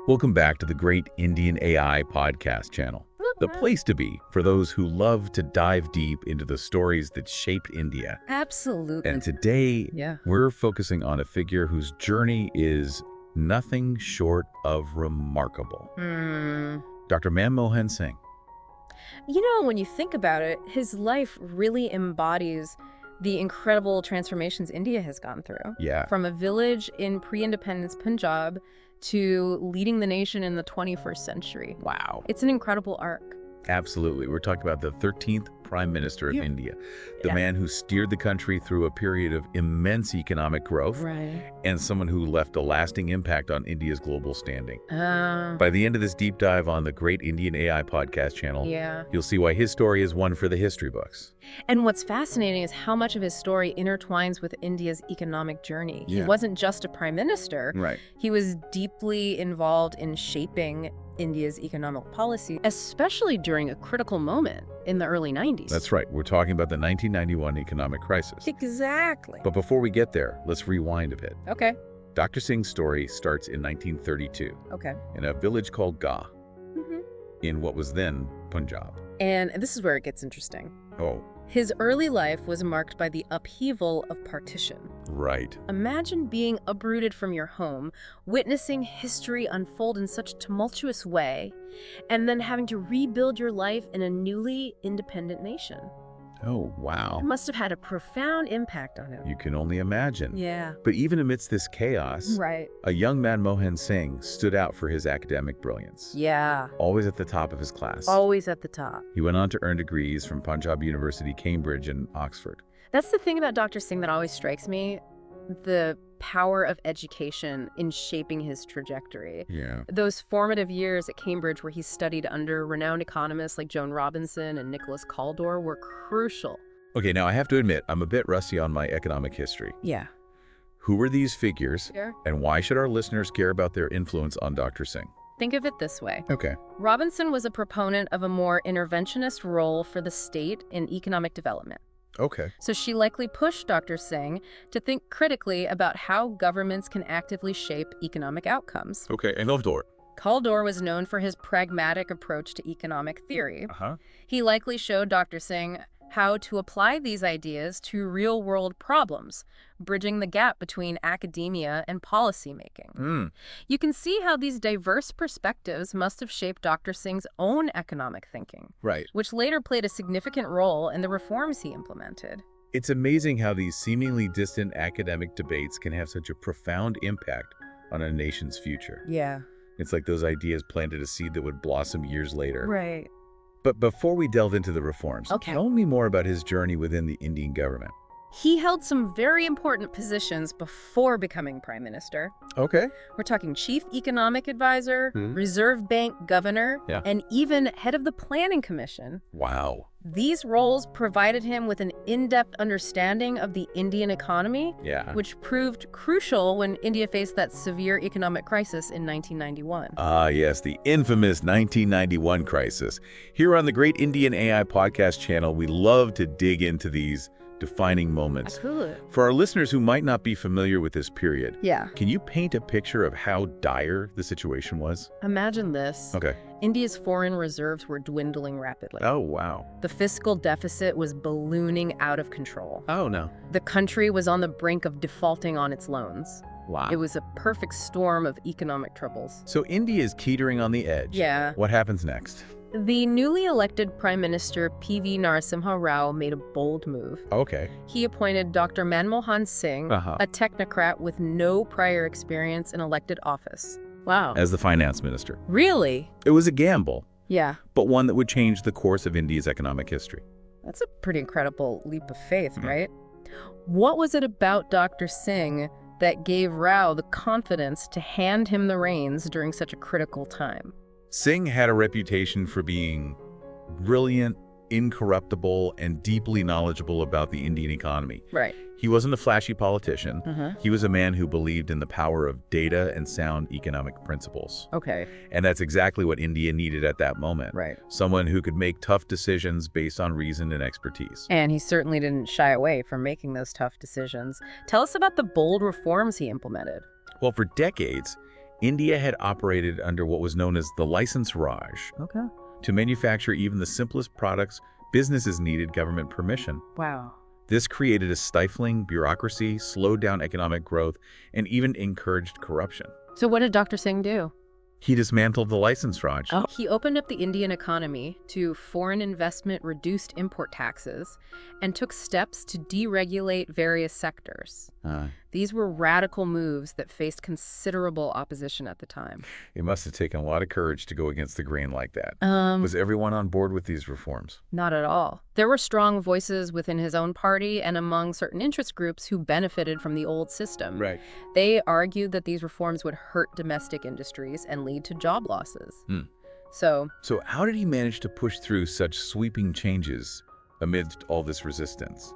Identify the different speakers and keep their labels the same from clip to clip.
Speaker 1: Welcome back to the Great Indian AI podcast channel, the place to be for those who love to dive deep into the stories that shaped India.
Speaker 2: Absolutely.
Speaker 1: And today, we're focusing on a figure whose journey is nothing short of remarkable. Dr. Manmohan Singh.
Speaker 2: You know, when you think about it, his life really embodies the incredible transformations India has gone through.
Speaker 1: Yeah.
Speaker 2: From a village in pre-independence Punjab to leading the nation in the 21st century.
Speaker 1: Wow.
Speaker 2: It's an incredible arc.
Speaker 1: Absolutely. We're talking about the 13th Prime Minister of India, the man who steered the country through a period of immense economic growth, and someone who left a lasting impact on India's global standing. By the end of this deep dive on the Great Indian AI podcast channel, you'll see why his story is one for the history books.
Speaker 2: And what's fascinating is how much of his story intertwines with India's economic journey. He wasn't just a prime minister. He was deeply involved in shaping India's economic policy, especially during a critical moment in the early 90s.
Speaker 1: That's right. We're talking about the 1991 economic crisis.
Speaker 2: Exactly.
Speaker 1: But before we get there, let's rewind a bit.
Speaker 2: Okay.
Speaker 1: Dr. Singh's story starts in 1932 in a village called Gah in what was then Punjab.
Speaker 2: And this is where it gets interesting.
Speaker 1: Oh.
Speaker 2: His early life was marked by the upheaval of partition.
Speaker 1: Right.
Speaker 2: Imagine being uprooted from your home, witnessing history unfold in such a tumultuous way, and then having to rebuild your life in a newly independent nation.
Speaker 1: Oh, wow.
Speaker 2: It must have had a profound impact on him.
Speaker 1: You can only imagine.
Speaker 2: Yeah.
Speaker 1: But even amidst this chaos, a young Manmohan Singh stood out for his academic brilliance.
Speaker 2: Yeah.
Speaker 1: Always at the top of his class.
Speaker 2: Always at the top.
Speaker 1: He went on to earn degrees from Punjab University, Cambridge, and Oxford.
Speaker 2: That's the thing about Dr. Singh that always strikes me, the power of education in shaping his trajectory.
Speaker 1: Yeah.
Speaker 2: Those formative years at Cambridge where he studied under renowned economists like Joan Robinson and Nicholas Kaldor were crucial.
Speaker 1: Okay, now I have to admit, I'm a bit rusty on my economic history.
Speaker 2: Yeah.
Speaker 1: Who were these figures, and why should our listeners care about their influence on Dr. Singh?
Speaker 2: Think of it this way.
Speaker 1: Okay.
Speaker 2: Robinson was a proponent of a more interventionist role for the state in economic development.
Speaker 1: Okay.
Speaker 2: So she likely pushed Dr. Singh to think critically about how governments can actively shape economic outcomes.
Speaker 1: Okay, and
Speaker 2: Kaldor was known for his pragmatic approach to economic theory. He likely showed Dr. Singh how to apply these ideas to real-world problems, bridging the gap between academia and policymaking. You can see how these diverse perspectives must have shaped Dr. Singh's own economic thinking, which later played a significant role in the reforms he implemented.
Speaker 1: It's amazing how these seemingly distant academic debates can have such a profound impact on a nation's future.
Speaker 2: Yeah.
Speaker 1: It's like those ideas planted a seed that would blossom years later.
Speaker 2: Right.
Speaker 1: But before we delve into the reforms, tell me more about his journey within the Indian government.
Speaker 2: He held some very important positions before becoming prime minister.
Speaker 1: Okay.
Speaker 2: We're talking chief economic advisor, Reserve Bank governor, and even head of the planning commission.
Speaker 1: Wow.
Speaker 2: These roles provided him with an in-depth understanding of the Indian economy, which proved crucial when India faced that severe economic crisis in 1991.
Speaker 1: Ah, yes, the infamous 1991 crisis. Here on the Great Indian AI podcast channel, we love to dig into these defining moments. For our listeners who might not be familiar with this period, can you paint a picture of how dire the situation was?
Speaker 2: Imagine this. India's foreign reserves were dwindling rapidly.
Speaker 1: Oh, wow.
Speaker 2: The fiscal deficit was ballooning out of control.
Speaker 1: Oh, no.
Speaker 2: The country was on the brink of defaulting on its loans.
Speaker 1: Wow.
Speaker 2: It was a perfect storm of economic troubles.
Speaker 1: So India is teetering on the edge.
Speaker 2: Yeah.
Speaker 1: What happens next?
Speaker 2: The newly elected Prime Minister P.V. Narasimha Rao made a bold move.
Speaker 1: Okay.
Speaker 2: He appointed Dr. Manmohan Singh, a technocrat with no prior experience in elected office. Wow.
Speaker 1: As the finance minister.
Speaker 2: Really?
Speaker 1: It was a gamble.
Speaker 2: Yeah.
Speaker 1: But one that would change the course of India's economic history.
Speaker 2: That's a pretty incredible leap of faith, right? What was it about Dr. Singh that gave Rao the confidence to hand him the reins during such a critical time?
Speaker 1: Singh had a reputation for being brilliant, incorruptible, and deeply knowledgeable about the Indian economy.
Speaker 2: Right.
Speaker 1: He wasn't a flashy politician. He was a man who believed in the power of data and sound economic principles.
Speaker 2: Okay.
Speaker 1: And that's exactly what India needed at that moment.
Speaker 2: Right.
Speaker 1: Someone who could make tough decisions based on reason and expertise.
Speaker 2: And he certainly didn't shy away from making those tough decisions. Tell us about the bold reforms he implemented.
Speaker 1: Well, for decades, India had operated under what was known as the license Raj.
Speaker 2: Okay.
Speaker 1: To manufacture even the simplest products, businesses needed government permission.
Speaker 2: Wow.
Speaker 1: This created a stifling bureaucracy, slowed down economic growth, and even encouraged corruption.
Speaker 2: So what did Dr. Singh do?
Speaker 1: He dismantled the license Raj.
Speaker 2: He opened up the Indian economy to foreign investment, reduced import taxes, and took steps to deregulate various sectors. These were radical moves that faced considerable opposition at the time.
Speaker 1: It must have taken a lot of courage to go against the grain like that. Was everyone on board with these reforms?
Speaker 2: Not at all. There were strong voices within his own party and among certain interest groups who benefited from the old system.
Speaker 1: Right.
Speaker 2: They argued that these reforms would hurt domestic industries and lead to job losses. So
Speaker 1: how did he manage to push through such sweeping changes amidst all this resistance?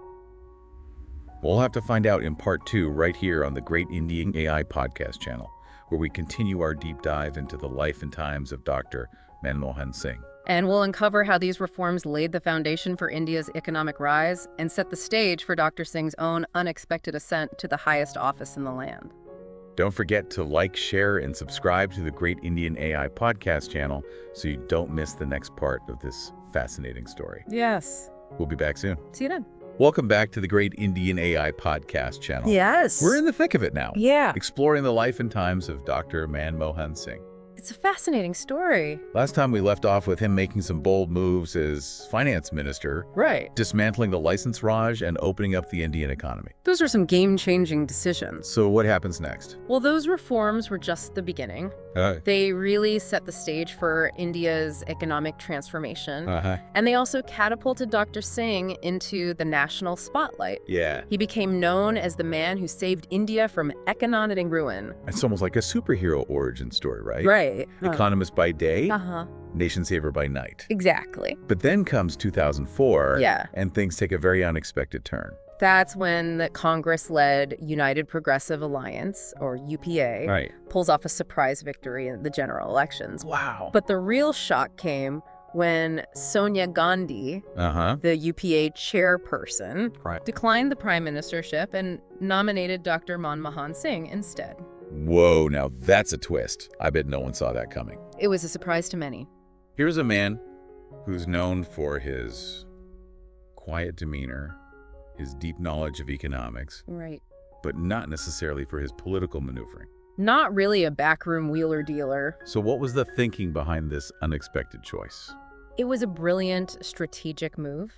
Speaker 1: We'll have to find out in part 2 right here on the Great Indian AI podcast channel, where we continue our deep dive into the life and times of Dr. Manmohan Singh.
Speaker 2: And we'll uncover how these reforms laid the foundation for India's economic rise and set the stage for Dr. Singh's own unexpected ascent to the highest office in the land.
Speaker 1: Don't forget to like, share, and subscribe to the Great Indian AI podcast channel so you don't miss the next part of this fascinating story.
Speaker 2: Yes.
Speaker 1: We'll be back soon.
Speaker 2: See you then.
Speaker 1: Welcome back to the Great Indian AI podcast channel.
Speaker 2: Yes.
Speaker 1: We're in the thick of it now.
Speaker 2: Yeah.
Speaker 1: Exploring the life and times of Dr. Manmohan Singh.
Speaker 2: It's a fascinating story.
Speaker 1: Last time we left off with him making some bold moves as finance minister,
Speaker 2: Right.
Speaker 1: dismantling the license Raj and opening up the Indian economy.
Speaker 2: Those are some game-changing decisions.
Speaker 1: So what happens next?
Speaker 2: Well, those reforms were just the beginning. They really set the stage for India's economic transformation. And they also catapulted Dr. Singh into the national spotlight.
Speaker 1: Yeah.
Speaker 2: He became known as the man who saved India from economic ruin.
Speaker 1: It's almost like a superhero origin story, right?
Speaker 2: Right.
Speaker 1: Economist by day,
Speaker 2: Uh-huh.
Speaker 1: nation saver by night.
Speaker 2: Exactly.
Speaker 1: But then comes 2004,
Speaker 2: Yeah.
Speaker 1: and things take a very unexpected turn.
Speaker 2: That's when the Congress-led United Progressive Alliance, or UPA, pulls off a surprise victory in the general elections.
Speaker 1: Wow.
Speaker 2: But the real shock came when Sonia Gandhi, the UPA chairperson, declined the prime ministership and nominated Dr. Manmohan Singh instead.
Speaker 1: Whoa, now that's a twist. I bet no one saw that coming.
Speaker 2: It was a surprise to many.
Speaker 1: Here's a man who's known for his quiet demeanor, his deep knowledge of economics,
Speaker 2: Right.
Speaker 1: but not necessarily for his political maneuvering.
Speaker 2: Not really a backroom wheeler-dealer.
Speaker 1: So what was the thinking behind this unexpected choice?
Speaker 2: It was a brilliant strategic move.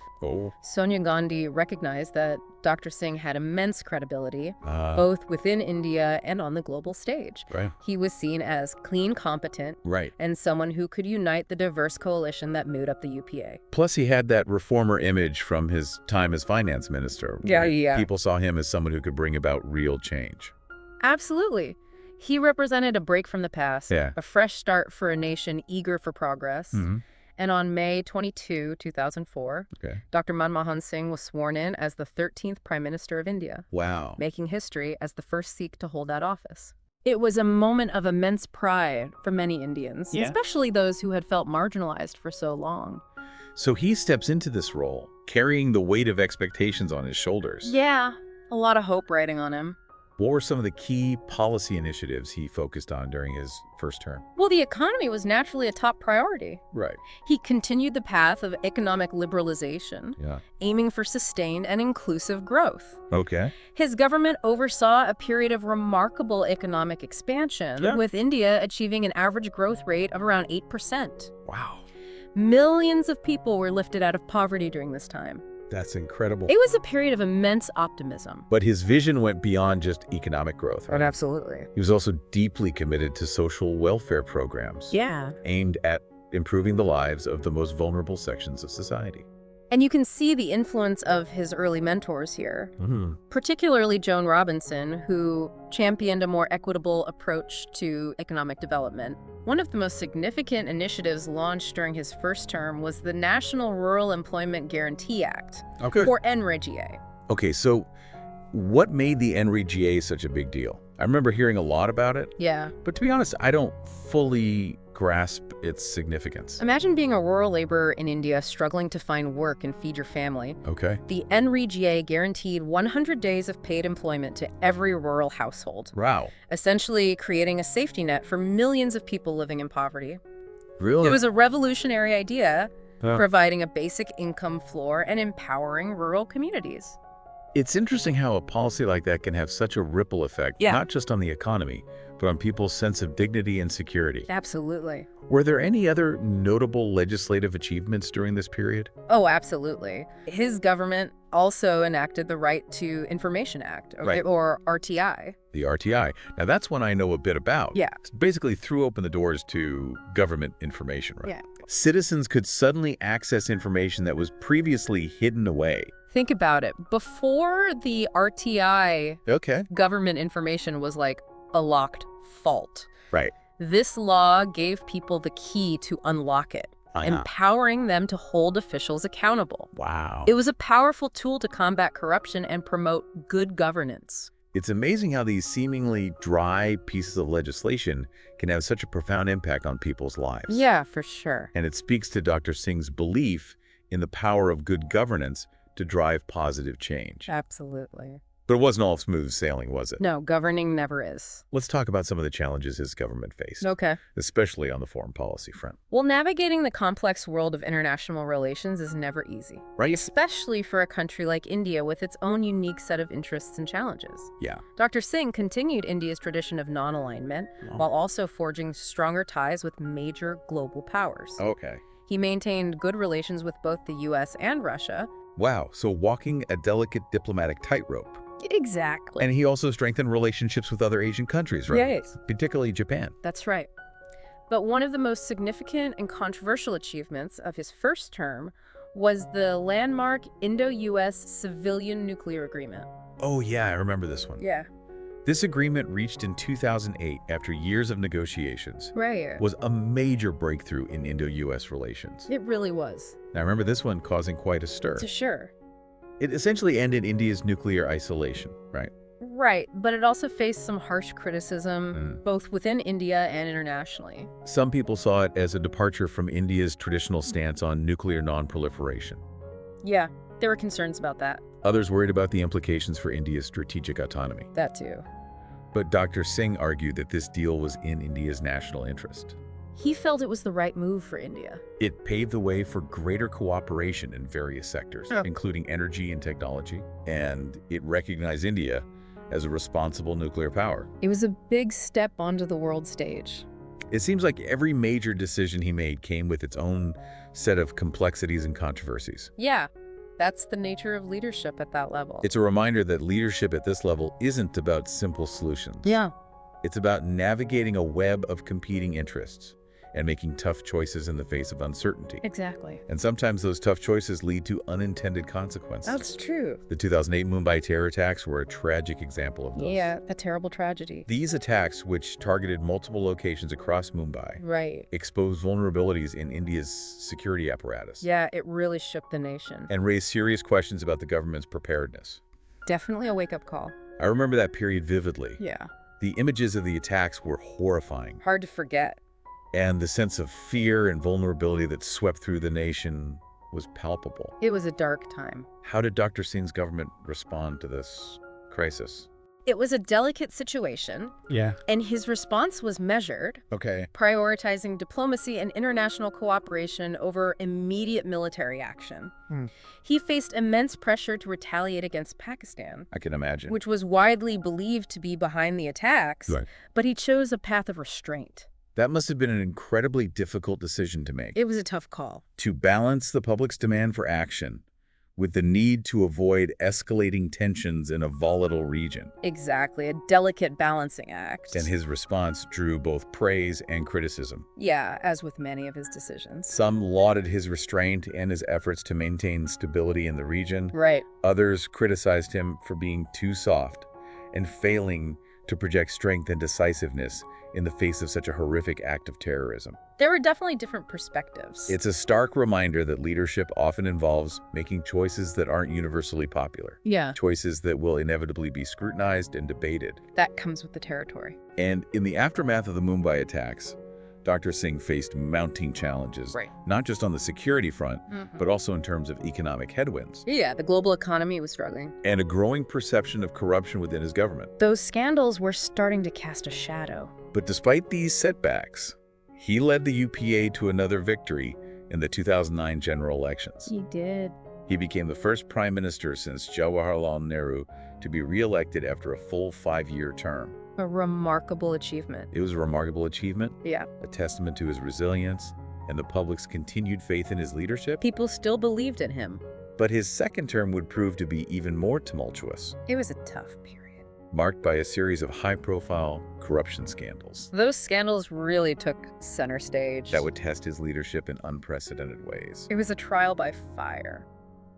Speaker 2: Sonia Gandhi recognized that Dr. Singh had immense credibility, both within India and on the global stage. He was seen as clean, competent, and someone who could unite the diverse coalition that made up the UPA.
Speaker 1: Plus, he had that reformer image from his time as finance minister.
Speaker 2: Yeah.
Speaker 1: People saw him as someone who could bring about real change.
Speaker 2: Absolutely. He represented a break from the past,
Speaker 1: Yeah.
Speaker 2: a fresh start for a nation eager for progress. And on May 22, 2004, Dr. Manmohan Singh was sworn in as the 13th Prime Minister of India,
Speaker 1: Wow.
Speaker 2: making history as the first Sikh to hold that office. It was a moment of immense pride for many Indians, especially those who had felt marginalized for so long.
Speaker 1: So he steps into this role, carrying the weight of expectations on his shoulders.
Speaker 2: Yeah, a lot of hope riding on him.
Speaker 1: What were some of the key policy initiatives he focused on during his first term?
Speaker 2: Well, the economy was naturally a top priority.
Speaker 1: Right.
Speaker 2: He continued the path of economic liberalization, aiming for sustained and inclusive growth.
Speaker 1: Okay.
Speaker 2: His government oversaw a period of remarkable economic expansion, with India achieving an average growth rate of around 8%.
Speaker 1: Wow.
Speaker 2: Millions of people were lifted out of poverty during this time.
Speaker 1: That's incredible.
Speaker 2: It was a period of immense optimism.
Speaker 1: But his vision went beyond just economic growth. Right?
Speaker 2: Absolutely.
Speaker 1: He was also deeply committed to social welfare programs.
Speaker 2: Yeah.
Speaker 1: Aimed at improving the lives of the most vulnerable sections of society.
Speaker 2: And you can see the influence of his early mentors here, particularly Joan Robinson, who championed a more equitable approach to economic development. One of the most significant initiatives launched during his first term was the National Rural Employment Guarantee Act, or NREGA.
Speaker 1: Okay, so what made the NREGA such a big deal? I remember hearing a lot about it,
Speaker 2: Yeah.
Speaker 1: but to be honest, I don't fully grasp its significance.
Speaker 2: Imagine being a rural laborer in India struggling to find work and feed your family.
Speaker 1: Okay.
Speaker 2: The NREGA guaranteed 100 days of paid employment to every rural household,
Speaker 1: Wow.
Speaker 2: essentially creating a safety net for millions of people living in poverty.
Speaker 1: Really?
Speaker 2: It was a revolutionary idea,
Speaker 1: Huh.
Speaker 2: providing a basic income floor and empowering rural communities.
Speaker 1: It's interesting how a policy like that can have such a ripple effect,
Speaker 2: Yeah.
Speaker 1: not just on the economy, but on people's sense of dignity and security.
Speaker 2: Absolutely.
Speaker 1: Were there any other notable legislative achievements during this period?
Speaker 2: Oh, absolutely. His government also enacted the Right to Information Act,
Speaker 1: Right.
Speaker 2: or RTI.
Speaker 1: The RTI. Now, that's one I know a bit about.
Speaker 2: Yeah.
Speaker 1: It basically threw open the doors to government information, right?
Speaker 2: Yeah.
Speaker 1: Citizens could suddenly access information that was previously hidden away.
Speaker 2: Think about it. Before the RTI,
Speaker 1: Okay.
Speaker 2: government information was like a locked vault.
Speaker 1: Right.
Speaker 2: This law gave people the key to unlock it, empowering them to hold officials accountable.
Speaker 1: Wow.
Speaker 2: It was a powerful tool to combat corruption and promote good governance.
Speaker 1: It's amazing how these seemingly dry pieces of legislation can have such a profound impact on people's lives.
Speaker 2: Yeah, for sure.
Speaker 1: And it speaks to Dr. Singh's belief in the power of good governance to drive positive change.
Speaker 2: Absolutely.
Speaker 1: But it wasn't all smooth sailing, was it?
Speaker 2: No, governing never is.
Speaker 1: Let's talk about some of the challenges his government faced,
Speaker 2: Okay.
Speaker 1: especially on the foreign policy front.
Speaker 2: Well, navigating the complex world of international relations is never easy,
Speaker 1: Right?
Speaker 2: especially for a country like India with its own unique set of interests and challenges.
Speaker 1: Yeah.
Speaker 2: Dr. Singh continued India's tradition of non-alignment while also forging stronger ties with major global powers.
Speaker 1: Okay.
Speaker 2: He maintained good relations with both the U.S. and Russia.
Speaker 1: Wow. So walking a delicate diplomatic tightrope.
Speaker 2: Exactly.
Speaker 1: And he also strengthened relationships with other Asian countries, right?
Speaker 2: Yes.
Speaker 1: Particularly Japan.
Speaker 2: That's right. But one of the most significant and controversial achievements of his first term was the landmark Indo-U.S. Civilian Nuclear Agreement.
Speaker 1: Oh, yeah, I remember this one.
Speaker 2: Yeah.
Speaker 1: This agreement, reached in 2008 after years of negotiations,
Speaker 2: Right.
Speaker 1: was a major breakthrough in Indo-U.S. relations.
Speaker 2: It really was.
Speaker 1: Now, I remember this one causing quite a stir.
Speaker 2: To sure.
Speaker 1: It essentially ended India's nuclear isolation, right?
Speaker 2: Right, but it also faced some harsh criticism, both within India and internationally.
Speaker 1: Some people saw it as a departure from India's traditional stance on nuclear non-proliferation.
Speaker 2: Yeah, there were concerns about that.
Speaker 1: Others worried about the implications for India's strategic autonomy.
Speaker 2: That too.
Speaker 1: But Dr. Singh argued that this deal was in India's national interest.
Speaker 2: He felt it was the right move for India.
Speaker 1: It paved the way for greater cooperation in various sectors, including energy and technology, and it recognized India as a responsible nuclear power.
Speaker 2: It was a big step onto the world stage.
Speaker 1: It seems like every major decision he made came with its own set of complexities and controversies.
Speaker 2: Yeah, that's the nature of leadership at that level.
Speaker 1: It's a reminder that leadership at this level isn't about simple solutions.
Speaker 2: Yeah.
Speaker 1: It's about navigating a web of competing interests and making tough choices in the face of uncertainty.
Speaker 2: Exactly.
Speaker 1: And sometimes those tough choices lead to unintended consequences.
Speaker 2: That's true.
Speaker 1: The 2008 Mumbai terror attacks were a tragic example of those.
Speaker 2: Yeah, a terrible tragedy.
Speaker 1: These attacks, which targeted multiple locations across Mumbai,
Speaker 2: Right.
Speaker 1: exposed vulnerabilities in India's security apparatus.
Speaker 2: Yeah, it really shook the nation.
Speaker 1: And raised serious questions about the government's preparedness.
Speaker 2: Definitely a wake-up call.
Speaker 1: I remember that period vividly.
Speaker 2: Yeah.
Speaker 1: The images of the attacks were horrifying.
Speaker 2: Hard to forget.
Speaker 1: And the sense of fear and vulnerability that swept through the nation was palpable.
Speaker 2: It was a dark time.
Speaker 1: How did Dr. Singh's government respond to this crisis?
Speaker 2: It was a delicate situation.
Speaker 1: Yeah.
Speaker 2: And his response was measured,
Speaker 1: Okay.
Speaker 2: prioritizing diplomacy and international cooperation over immediate military action. He faced immense pressure to retaliate against Pakistan,
Speaker 1: I can imagine.
Speaker 2: which was widely believed to be behind the attacks,
Speaker 1: Right.
Speaker 2: but he chose a path of restraint.
Speaker 1: That must have been an incredibly difficult decision to make.
Speaker 2: It was a tough call.
Speaker 1: To balance the public's demand for action with the need to avoid escalating tensions in a volatile region.
Speaker 2: Exactly, a delicate balancing act.
Speaker 1: And his response drew both praise and criticism.
Speaker 2: Yeah, as with many of his decisions.
Speaker 1: Some lauded his restraint and his efforts to maintain stability in the region.
Speaker 2: Right.
Speaker 1: Others criticized him for being too soft and failing to project strength and decisiveness in the face of such a horrific act of terrorism.
Speaker 2: There were definitely different perspectives.
Speaker 1: It's a stark reminder that leadership often involves making choices that aren't universally popular.
Speaker 2: Yeah.
Speaker 1: Choices that will inevitably be scrutinized and debated.
Speaker 2: That comes with the territory.
Speaker 1: And in the aftermath of the Mumbai attacks, Dr. Singh faced mounting challenges, not just on the security front, but also in terms of economic headwinds.
Speaker 2: Yeah, the global economy was struggling.
Speaker 1: And a growing perception of corruption within his government.
Speaker 2: Those scandals were starting to cast a shadow.
Speaker 1: But despite these setbacks, he led the UPA to another victory in the 2009 general elections.
Speaker 2: He did.
Speaker 1: He became the first prime minister since Jawaharlal Nehru to be re-elected after a full 5-year term.
Speaker 2: A remarkable achievement.
Speaker 1: It was a remarkable achievement.
Speaker 2: Yeah.
Speaker 1: A testament to his resilience and the public's continued faith in his leadership.
Speaker 2: People still believed in him.
Speaker 1: But his second term would prove to be even more tumultuous.
Speaker 2: It was a tough period,
Speaker 1: marked by a series of high-profile corruption scandals.
Speaker 2: Those scandals really took center stage.
Speaker 1: That would test his leadership in unprecedented ways.
Speaker 2: It was a trial by fire.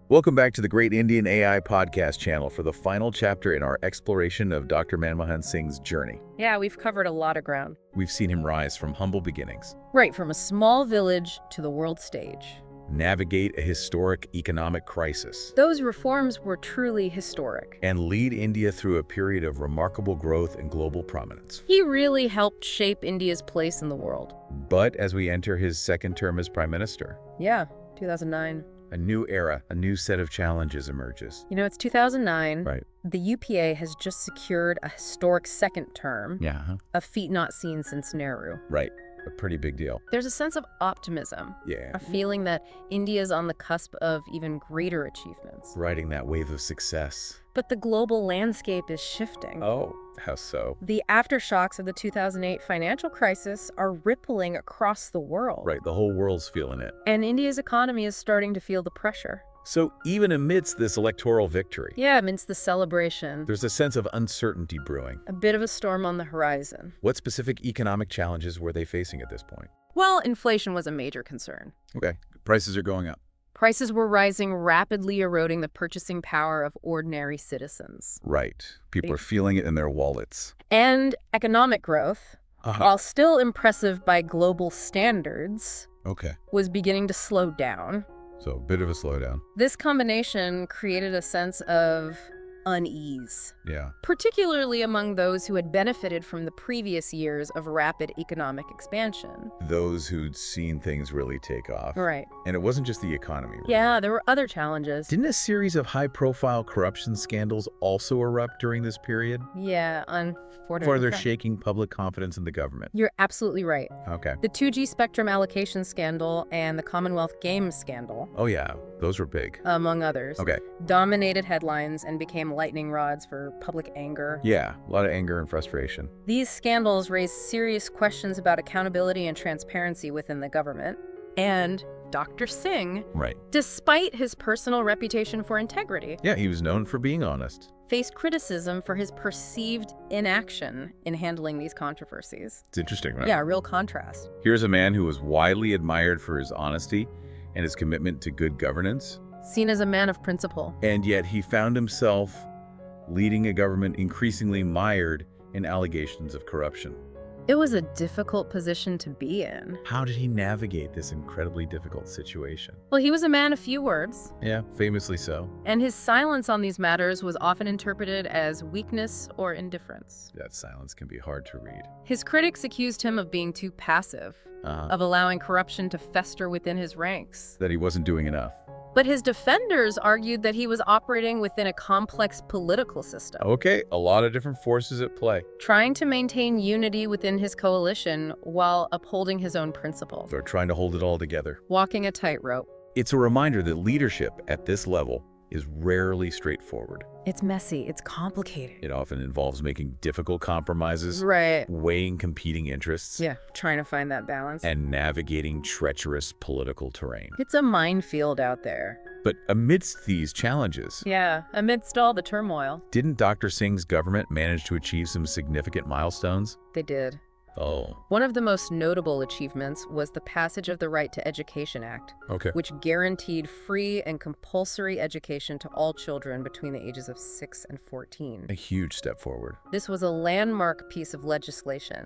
Speaker 1: Welcome back to the Great Indian AI podcast channel for the final chapter in our exploration of Dr. Manmohan Singh's journey.
Speaker 2: Yeah, we've covered a lot of ground.
Speaker 1: We've seen him rise from humble beginnings.
Speaker 2: Right, from a small village to the world stage.
Speaker 1: Navigate a historic economic crisis.
Speaker 2: Those reforms were truly historic.
Speaker 1: And lead India through a period of remarkable growth and global prominence.
Speaker 2: He really helped shape India's place in the world.
Speaker 1: But as we enter his second term as prime minister.
Speaker 2: Yeah, 2009.
Speaker 1: A new era, a new set of challenges emerges.
Speaker 2: You know, it's 2009.
Speaker 1: Right.
Speaker 2: The UPA has just secured a historic second term.
Speaker 1: Yeah.
Speaker 2: A feat not seen since Nehru.
Speaker 1: Right. A pretty big deal.
Speaker 2: There's a sense of optimism.
Speaker 1: Yeah.
Speaker 2: A feeling that India's on the cusp of even greater achievements.
Speaker 1: Riding that wave of success.
Speaker 2: But the global landscape is shifting.
Speaker 1: Oh, how so?
Speaker 2: The aftershocks of the 2008 financial crisis are rippling across the world.
Speaker 1: Right, the whole world's feeling it.
Speaker 2: And India's economy is starting to feel the pressure.
Speaker 1: So even amidst this electoral victory,
Speaker 2: yeah, amidst the celebration,
Speaker 1: there's a sense of uncertainty brewing.
Speaker 2: A bit of a storm on the horizon.
Speaker 1: What specific economic challenges were they facing at this point?
Speaker 2: Well, inflation was a major concern.
Speaker 1: Okay, prices are going up.
Speaker 2: Prices were rising, rapidly eroding the purchasing power of ordinary citizens.
Speaker 1: Right. People are feeling it in their wallets.
Speaker 2: And economic growth, while still impressive by global standards, was beginning to slow down.
Speaker 1: So a bit of a slowdown.
Speaker 2: This combination created a sense of unease.
Speaker 1: Yeah.
Speaker 2: Particularly among those who had benefited from the previous years of rapid economic expansion.
Speaker 1: Those who'd seen things really take off.
Speaker 2: Right.
Speaker 1: And it wasn't just the economy. Really.
Speaker 2: Yeah, there were other challenges.
Speaker 1: Didn't a series of high-profile corruption scandals also erupt during this period?
Speaker 2: Yeah, unfortunately.
Speaker 1: Further shaking public confidence in the government.
Speaker 2: You're absolutely right.
Speaker 1: Okay.
Speaker 2: The 2G spectrum allocation scandal and the Commonwealth Games scandal.
Speaker 1: Oh yeah, those were big.
Speaker 2: Among others.
Speaker 1: Okay.
Speaker 2: Dominated headlines and became lightning rods for public anger.
Speaker 1: Yeah, a lot of anger and frustration.
Speaker 2: These scandals raised serious questions about accountability and transparency within the government. And Dr. Singh, despite his personal reputation for integrity,
Speaker 1: yeah, he was known for being honest,
Speaker 2: faced criticism for his perceived inaction in handling these controversies.
Speaker 1: It's interesting, right?
Speaker 2: Yeah, a real contrast.
Speaker 1: Here's a man who was widely admired for his honesty and his commitment to good governance.
Speaker 2: Seen as a man of principle.
Speaker 1: And yet he found himself leading a government increasingly mired in allegations of corruption.
Speaker 2: It was a difficult position to be in.
Speaker 1: How did he navigate this incredibly difficult situation?
Speaker 2: Well, he was a man of few words.
Speaker 1: Yeah, famously so.
Speaker 2: And his silence on these matters was often interpreted as weakness or indifference.
Speaker 1: That silence can be hard to read.
Speaker 2: His critics accused him of being too passive, of allowing corruption to fester within his ranks.
Speaker 1: That he wasn't doing enough.
Speaker 2: But his defenders argued that he was operating within a complex political system.
Speaker 1: Okay, a lot of different forces at play.
Speaker 2: Trying to maintain unity within his coalition while upholding his own principle.
Speaker 1: They're trying to hold it all together.
Speaker 2: Walking a tightrope.
Speaker 1: It's a reminder that leadership at this level is rarely straightforward.
Speaker 2: It's messy. It's complicated.
Speaker 1: It often involves making difficult compromises.
Speaker 2: Right.
Speaker 1: Weighing competing interests.
Speaker 2: Yeah, trying to find that balance.
Speaker 1: And navigating treacherous political terrain.
Speaker 2: It's a minefield out there.
Speaker 1: But amidst these challenges...
Speaker 2: yeah, amidst all the turmoil...
Speaker 1: didn't Dr. Singh's government manage to achieve some significant milestones?
Speaker 2: They did.
Speaker 1: Oh.
Speaker 2: One of the most notable achievements was the passage of the Right to Education Act, which guaranteed free and compulsory education to all children between the ages of 6 and 14.
Speaker 1: A huge step forward.
Speaker 2: This was a landmark piece of legislation.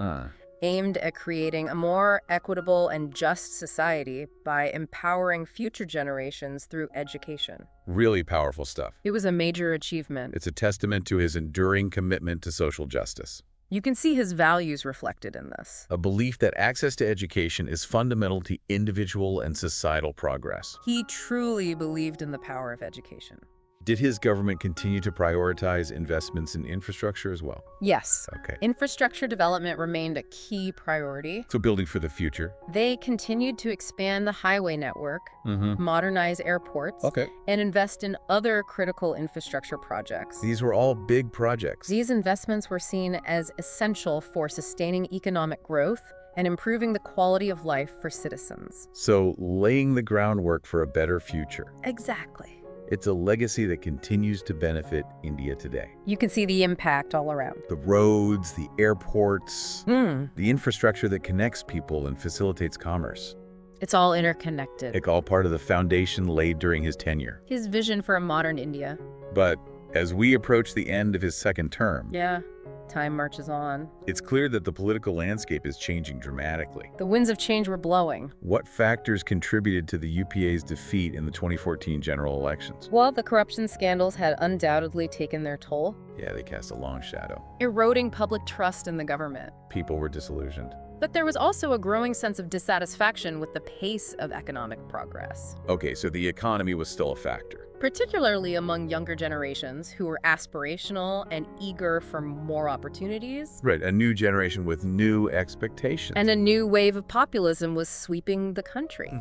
Speaker 2: aimed at creating a more equitable and just society by empowering future generations through education.
Speaker 1: Really powerful stuff.
Speaker 2: It was a major achievement.
Speaker 1: It's a testament to his enduring commitment to social justice.
Speaker 2: You can see his values reflected in this.
Speaker 1: A belief that access to education is fundamental to individual and societal progress.
Speaker 2: He truly believed in the power of education.
Speaker 1: Did his government continue to prioritize investments in infrastructure as well?
Speaker 2: Yes.
Speaker 1: Okay.
Speaker 2: Infrastructure development remained a key priority.
Speaker 1: So building for the future.
Speaker 2: They continued to expand the highway network, modernize airports, and invest in other critical infrastructure projects.
Speaker 1: These were all big projects.
Speaker 2: These investments were seen as essential for sustaining economic growth and improving the quality of life for citizens.
Speaker 1: So laying the groundwork for a better future.
Speaker 2: Exactly.
Speaker 1: It's a legacy that continues to benefit India today.
Speaker 2: You can see the impact all around.
Speaker 1: The roads, the airports, the infrastructure that connects people and facilitates commerce.
Speaker 2: It's all interconnected.
Speaker 1: It's all part of the foundation laid during his tenure.
Speaker 2: His vision for a modern India.
Speaker 1: But as we approach the end of his second term,
Speaker 2: time marches on.
Speaker 1: It's clear that the political landscape is changing dramatically.
Speaker 2: The winds of change were blowing.
Speaker 1: What factors contributed to the UPA's defeat in the 2014 general elections?
Speaker 2: Well, the corruption scandals had undoubtedly taken their toll.
Speaker 1: Yeah, they cast a long shadow.
Speaker 2: Eroding public trust in the government.
Speaker 1: People were disillusioned.
Speaker 2: But there was also a growing sense of dissatisfaction with the pace of economic progress.
Speaker 1: Okay, so the economy was still a factor.
Speaker 2: Particularly among younger generations who were aspirational and eager for more opportunities.
Speaker 1: Right, a new generation with new expectations.
Speaker 2: And a new wave of populism was sweeping the country.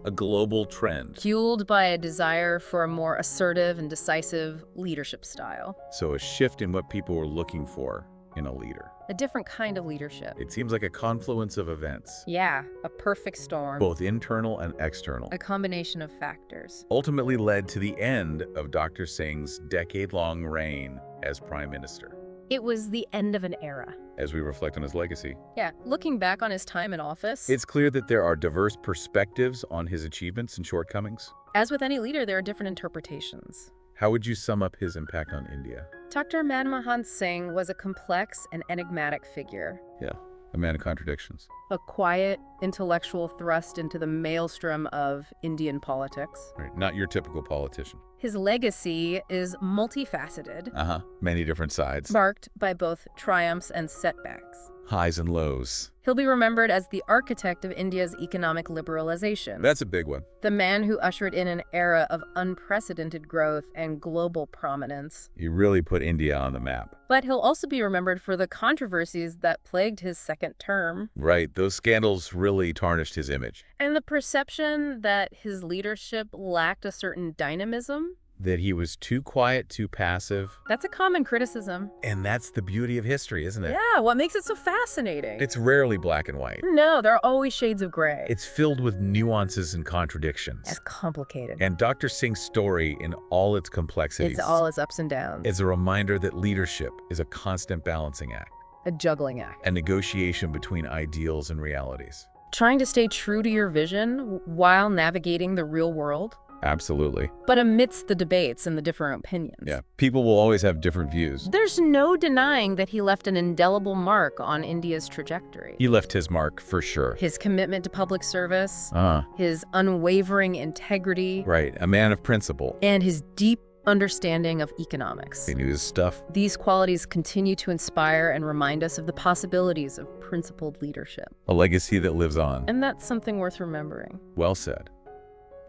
Speaker 1: A global trend.
Speaker 2: Fueled by a desire for a more assertive and decisive leadership style.
Speaker 1: So a shift in what people were looking for in a leader.
Speaker 2: A different kind of leadership.
Speaker 1: It seems like a confluence of events.
Speaker 2: Yeah, a perfect storm.
Speaker 1: Both internal and external.
Speaker 2: A combination of factors.
Speaker 1: Ultimately led to the end of Dr. Singh's decade-long reign as Prime Minister.
Speaker 2: It was the end of an era.
Speaker 1: As we reflect on his legacy.
Speaker 2: Yeah, looking back on his time in office.
Speaker 1: It's clear that there are diverse perspectives on his achievements and shortcomings.
Speaker 2: As with any leader, there are different interpretations.
Speaker 1: How would you sum up his impact on India?
Speaker 2: Dr. Manmohan Singh was a complex and enigmatic figure.
Speaker 1: Yeah, a man of contradictions.
Speaker 2: A quiet, intellectual thrust into the maelstrom of Indian politics.
Speaker 1: Right, not your typical politician.
Speaker 2: His legacy is multifaceted.
Speaker 1: Many different sides.
Speaker 2: Marked by both triumphs and setbacks.
Speaker 1: Highs and lows.
Speaker 2: He'll be remembered as the architect of India's economic liberalization.
Speaker 1: That's a big one.
Speaker 2: The man who ushered in an era of unprecedented growth and global prominence.
Speaker 1: He really put India on the map.
Speaker 2: But he'll also be remembered for the controversies that plagued his second term.
Speaker 1: Right, those scandals really tarnished his image.
Speaker 2: And the perception that his leadership lacked a certain dynamism.
Speaker 1: That he was too quiet, too passive.
Speaker 2: That's a common criticism.
Speaker 1: And that's the beauty of history, isn't it?
Speaker 2: Yeah, what makes it so fascinating?
Speaker 1: It's rarely black and white.
Speaker 2: No, there are always shades of gray.
Speaker 1: It's filled with nuances and contradictions.
Speaker 2: It's complicated.
Speaker 1: And Dr. Singh's story, in all its complexities,
Speaker 2: it's all its ups and downs.
Speaker 1: It's a reminder that leadership is a constant balancing act.
Speaker 2: A juggling act.
Speaker 1: A negotiation between ideals and realities.
Speaker 2: Trying to stay true to your vision while navigating the real world.
Speaker 1: Absolutely.
Speaker 2: But amidst the debates and the different opinions.
Speaker 1: Yeah, people will always have different views.
Speaker 2: There's no denying that he left an indelible mark on India's trajectory.
Speaker 1: He left his mark, for sure.
Speaker 2: His commitment to public service, his unwavering integrity.
Speaker 1: Right, a man of principle.
Speaker 2: And his deep understanding of economics.
Speaker 1: He knew his stuff.
Speaker 2: These qualities continue to inspire and remind us of the possibilities of principled leadership.
Speaker 1: A legacy that lives on.
Speaker 2: And that's something worth remembering.
Speaker 1: Well said.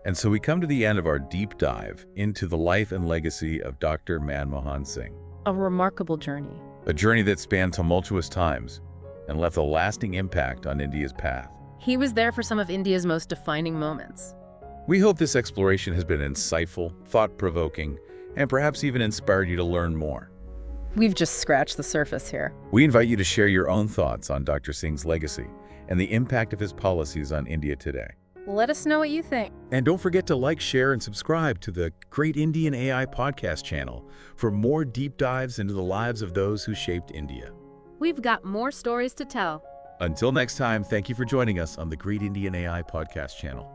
Speaker 1: And so we come to the end of our deep dive into the life and legacy of Dr. Manmohan Singh.
Speaker 2: A remarkable journey.
Speaker 1: A journey that spanned tumultuous times and left a lasting impact on India's path.
Speaker 2: He was there for some of India's most defining moments.
Speaker 1: We hope this exploration has been insightful, thought-provoking, and perhaps even inspired you to learn more.
Speaker 2: We've just scratched the surface here.
Speaker 1: We invite you to share your own thoughts on Dr. Singh's legacy and the impact of his policies on India today.
Speaker 2: Let us know what you think.
Speaker 1: And don't forget to like, share, and subscribe to the Great Indian AI podcast channel for more deep dives into the lives of those who shaped India.
Speaker 2: We've got more stories to tell.
Speaker 1: Until next time, thank you for joining us on the Great Indian AI podcast channel.